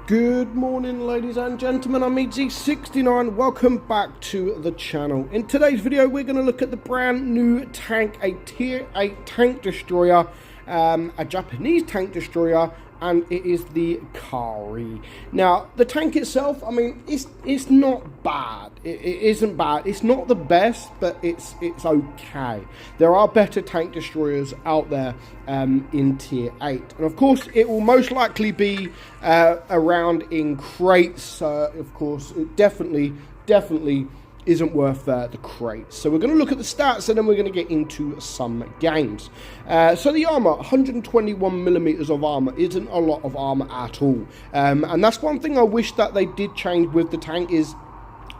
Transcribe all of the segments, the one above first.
Good morning, ladies and gentlemen, I'm meadsy69. Welcome back to the channel. In today's video, we're going to look at the brand new tank, a tier 8 tank destroyer, a Japanese tank destroyer, and it is the Kari. Now, the tank itself, I mean, it's not bad. It isn't bad. It's not the best, but it's okay. There are better tank destroyers out there in tier 8. And of course, it will most likely be around in crates. Of course, it definitely isn't worth the crates. So we're going to look at the stats and then we're going to get into some games. So the armor, 121 millimeters of armor isn't a lot of armor at all. And that's one thing I wish that they did change with the tank, is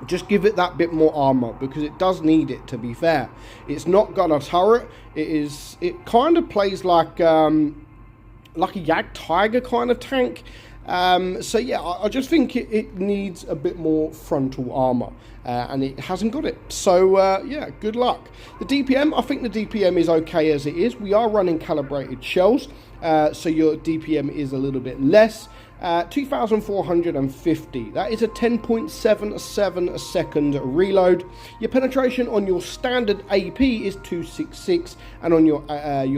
just give it that bit more armor, because it does need it, to be fair. It's not got a turret. It kind of plays like a Jagdtiger kind of tank. So yeah, I just think it needs a bit more frontal armor, and it hasn't got it. So yeah, good luck. The DPM, I think the DPM is okay as it is. We are running calibrated shells, so your DPM is a little bit less. 2,450. That is a 10.77 second reload. Your penetration on your standard AP is 266, and on your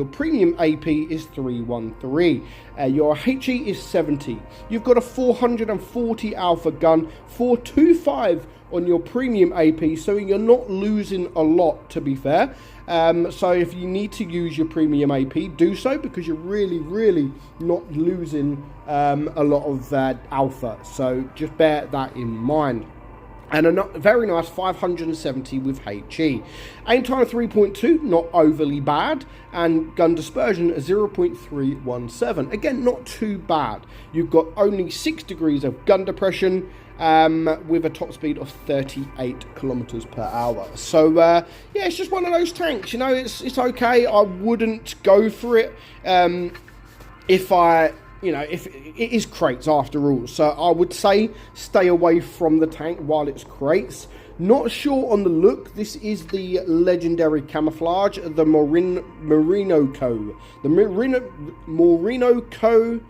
premium AP is 313. Your HE is 70. You've got a 440 alpha gun, 425 on your premium AP, so you're not losing a lot, to be fair. So if you need to use your premium AP, do so, because you're really not losing a lot of alpha. So just bear that in mind. And a very nice 570 with HE. Aim time 3.2, not overly bad. And gun dispersion 0.317. Again, not too bad. You've got only 6 degrees of gun depression, with a top speed of 38 kilometers per hour. So yeah, it's just one of those tanks, you know. It's okay. I wouldn't go for it if it is crates after all. So I would say stay away from the tank while it's crates. Not sure on the look. This is the legendary camouflage, the Morinoco. The Morinoco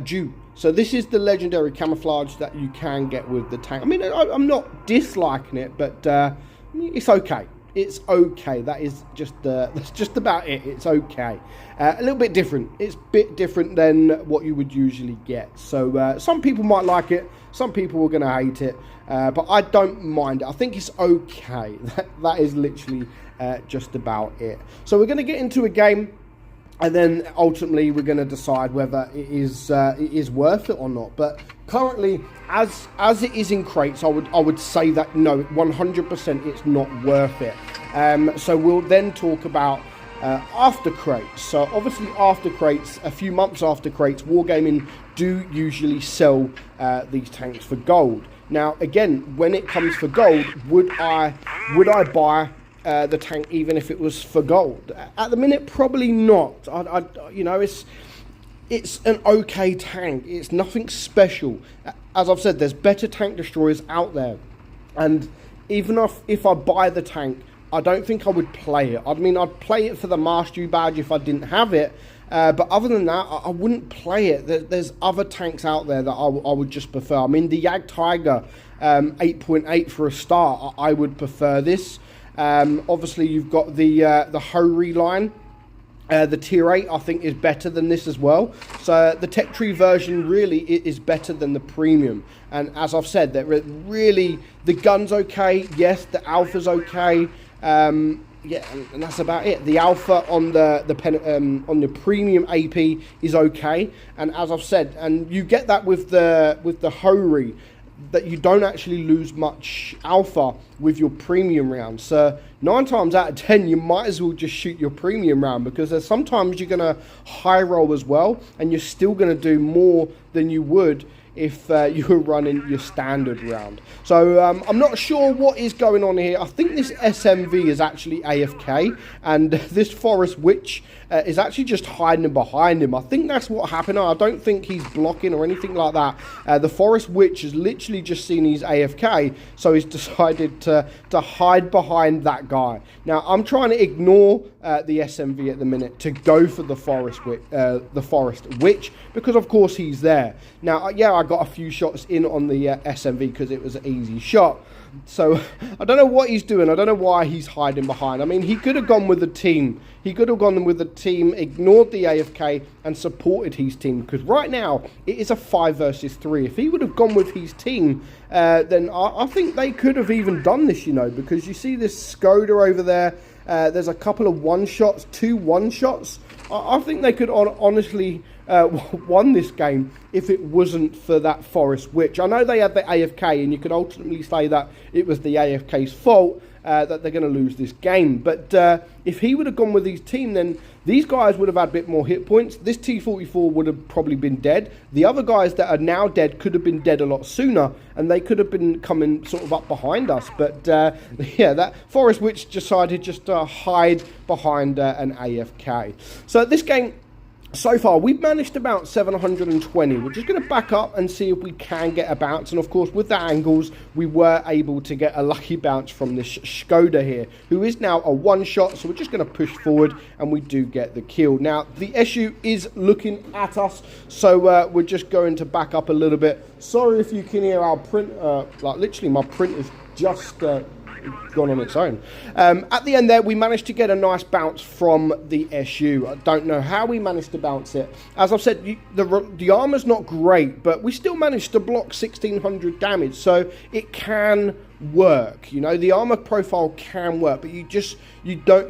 Dew. So this is the legendary camouflage that you can get with the tank. I mean, I'm not disliking it, but it's okay. It's okay. That's just about it. It's okay. A little bit different. It's a bit different than what you would usually get. So some people might like it. Some people are going to hate it. But I don't mind it. I think it's okay. That is literally just about it. So we're going to get into a game, and then ultimately we're going to decide whether it is worth it or not. But currently, as it is in crates, I would say that no, 100% it's not worth it. So we'll then talk about after crates. So obviously after crates, a few months after crates, Wargaming do usually sell these tanks for gold. Now again, when it comes for gold, would I buy the tank even if it was for gold? At the minute, probably not. You know, it's an okay tank. It's nothing special. As I've said, there's better tank destroyers out there, and even if I buy the tank, I don't think I would play it. I mean, I'd play it for the Mastery badge if I didn't have it, but other than that, I wouldn't play it. There's other tanks out there that I would just prefer. I mean, the Jagdtiger 8.8 for a start, I would prefer this. Obviously you've got the Hori line. The tier 8 I think is better than this as well. So the tech tree version really is better than the premium. And as I've said, that really the gun's okay. Yes, the alpha's okay. Yeah, and that's about it. The alpha on the premium AP is okay. And as I've said, and you get that with the Hori, that you don't actually lose much alpha with your premium round. So 9 times out of 10, you might as well just shoot your premium round, because there's sometimes you're going to high roll as well, and you're still going to do more than you would if you were running your standard round. So I'm not sure what is going on here. I think this SMV is actually AFK, and this Forest Witch is actually just hiding behind him. I think that's what happened. I don't think he's blocking or anything like that. The Forest Witch has literally just seen he's AFK, so he's decided to hide behind that guy. Now I'm trying to ignore the SMV at the minute to go for the Forest Witch, because of course he's there. fair. Now, yeah, I got a few shots in on the SMV because it was an easy shot. So I don't know what he's doing. I don't know why he's hiding behind. I mean, he could have gone with the team. He could have gone with the team, ignored the AFK, and supported his team. Because right now, it is a 5 versus 3. If he would have gone with his team, then I think they could have even done this, you know. Because you see this Skoda over there. There's a couple of one-shots, 2 one-shots. I think they could honestly won this game if it wasn't for that Forest Witch. I know they had the AFK, and you could ultimately say that it was the AFK's fault that they're going to lose this game. But if he would have gone with his team, then these guys would have had a bit more hit points. This T-44 would have probably been dead. The other guys that are now dead could have been dead a lot sooner, and they could have been coming sort of up behind us. But yeah, that Forest Witch decided just to hide behind an AFK. So this game, so far, we've managed about 720. We're just going to back up and see if we can get a bounce. And of course, with the angles, we were able to get a lucky bounce from this Skoda here, who is now a one-shot. So we're just going to push forward, and we do get the kill. Now, the SU is looking at us, so we're just going to back up a little bit. Sorry if you can hear our print, like literally my print is just gone on its own. At the end there, we managed to get a nice bounce from the SU. I don't know how we managed to bounce it. As I've said, the armor's not great, but we still managed to block 1600 damage, so it can work. You know, the armor profile can work, but you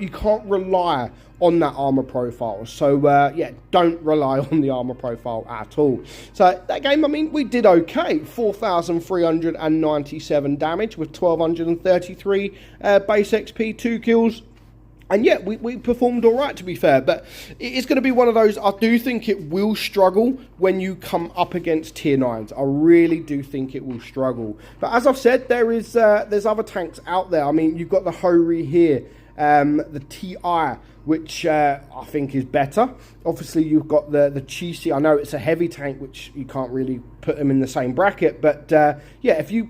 can't rely on that armor profile. So yeah, don't rely on the armor profile at all. So that game, I mean, we did okay. 4,397 damage with 1,233 base XP, 2 kills. And yeah, we performed all right, to be fair. But it is going to be one of those, I do think it will struggle when you come up against tier 9s. I really do think it will struggle. But as I've said, there's other tanks out there. I mean, you've got the Hori here, the TI, which I think is better. Obviously, you've got the Cheesy. I know it's a heavy tank, which you can't really put them in the same bracket. But yeah, if you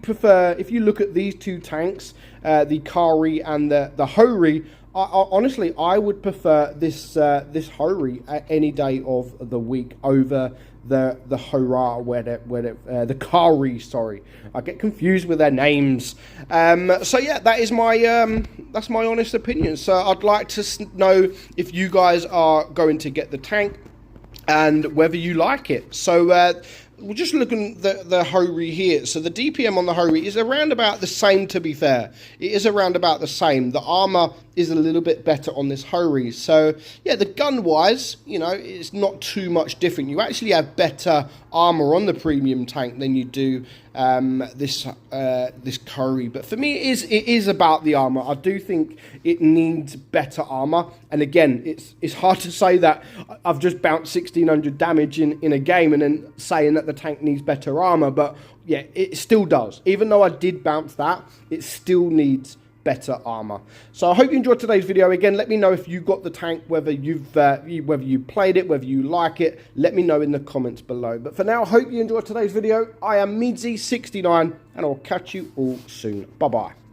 look at these two tanks, the Kari and the Hori, honestly, I would prefer this Hori any day of the week over the Hora, the Kari. Sorry, I get confused with their names. So yeah, that is my that's my honest opinion. So I'd like to know if you guys are going to get the tank and whether you like it. So we're just looking at the Hori here. So the DPM on the Hori is around about the same, to be fair. It is around about the same. The armor is a little bit better on this Hori. So yeah, the gun-wise, you know, it's not too much different. You actually have better armor on the premium tank than you do this Kari. But for me, it is about the armor. I do think it needs better armor. And again, it's hard to say that I've just bounced 1,600 damage in a game and then saying that the tank needs better armor. But yeah, it still does. Even though I did bounce that, it still needs better armor. So I hope you enjoyed today's video. Again, let me know if you got the tank, whether you played it, whether you like it. Let me know in the comments below. But for now, I hope you enjoyed today's video. I am meadsy69, and I'll catch you all soon. Bye bye.